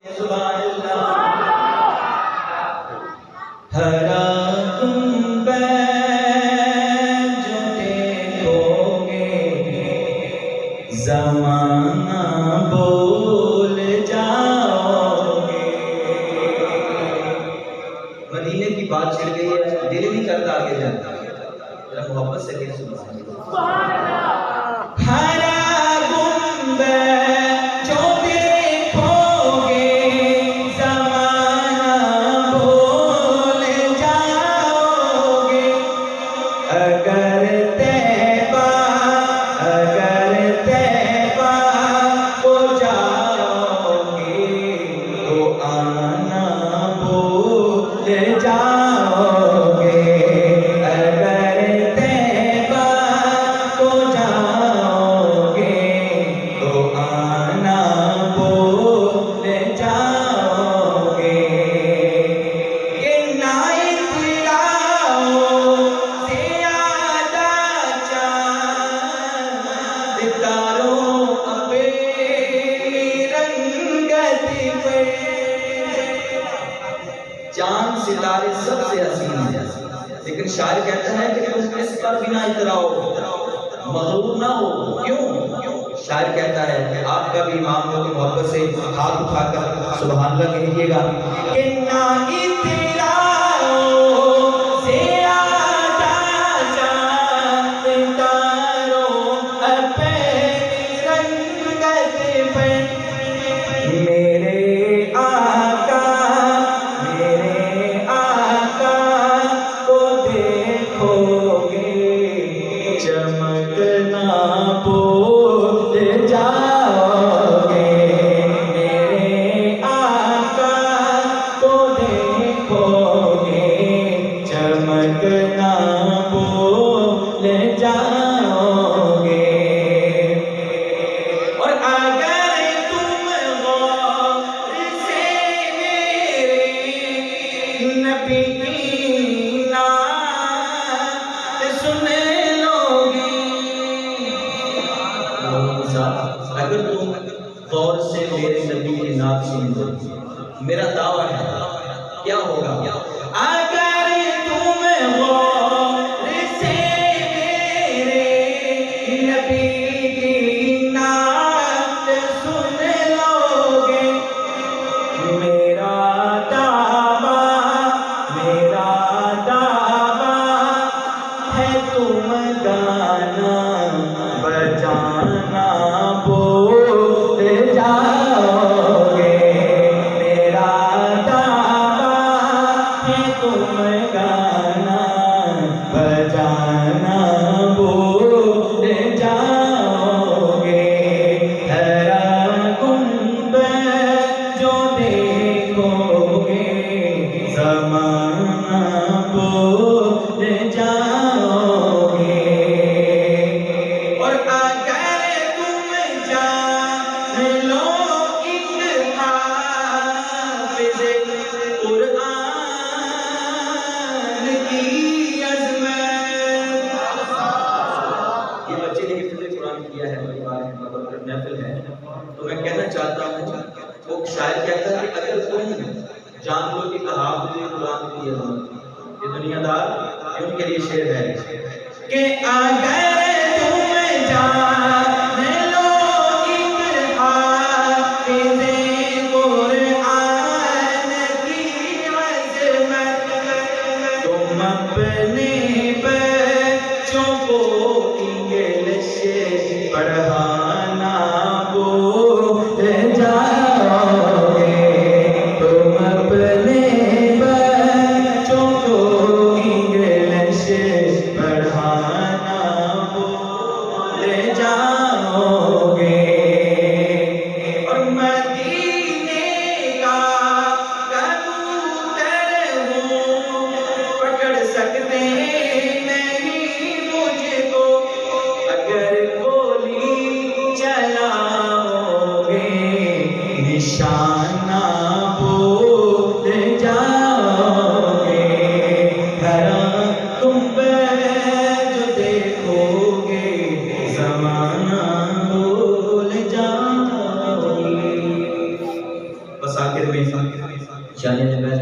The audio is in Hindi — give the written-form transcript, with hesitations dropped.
हरा गुंबद जो देखोगे ज़माना भूल जाओगे। मदीने की बात छिड़ गई है, दिल नहीं करता आगे जाना। जरा मोहब्बत से कहें सुभान अल्लाह। हरा गुंबद जो देखोगे ज़माना भूल जाओगे। अगर तैबा को जाओगे तो आना भूल जाओगे। अगर तैबा को जाओगे तो आना भूल जाओगे। कि ना इतराओ ज़्यादा चाँद तारों अपनी रंगत पर। चांद सितारे सबसे हसीन है, लेकिन शायर कहता है कि तुम इस पर भी ना इतराओ, मगरूर ना हो। क्यों? शायर कहता है कि आपका भी इमाम हो तो मोहब्बत से हाथ उठाकर सुभान अल्लाह कहिएगा कि ना इतराओ ज़्यादा चाँद तारों अपनी रंगत पर। मेरे आका को देखोगे चमकना भूल जाओगे। मेरे आका को देखोगे चमकना भूल जाओगे। और अगर तुम गौर से मेरे नबी की नात सुन लोगे। अगर तुम गौर से मेरे नबी की नात सुन लोगे, मेरा दावा है क्या होगा? अगर तुम गौर से मेरे नबी की नात सुन लोगे, मेरा दावा है तुम गाना बजाना भूल जाओगे। मेरा दावा है तुम गाना बजाना भूल जाओगे। हरा गुंबद जो देखोगे ज़माना भूल जाओगे। और अगर तुम जान लो एक हाफ़िज़ कुरान की अज़मत। ये बच्चे ने हिफ़्ज़ कुरान किया है, परिवार है, महफ़िल है, तो मैं कहना चाहता हूँ, वो शायर कहता है कि अगर तुम जान लो कि हाफ़िज़ कुरान की अज़मत, ये दुनियादार उनके लिए शेर है कि अगर तुम जान लो एक हाफ़िज़ कुरान की अज़मत, तुम अपने बच्चों को इंग्लिश पढ़ाना भूल जाओगे। तुम अपने बच्चों को इंग्लिश पढ़ाना भूल जाओगे। और मदीने का कबूतर हूँ, पकड़ सकते नहीं मुझको। अगर गोली चलाओगे निशाना भूल जाओगे। हरा गुंबद जो देखोगे ज़माना भूल जाओगे। बस आखिर में जाने लगा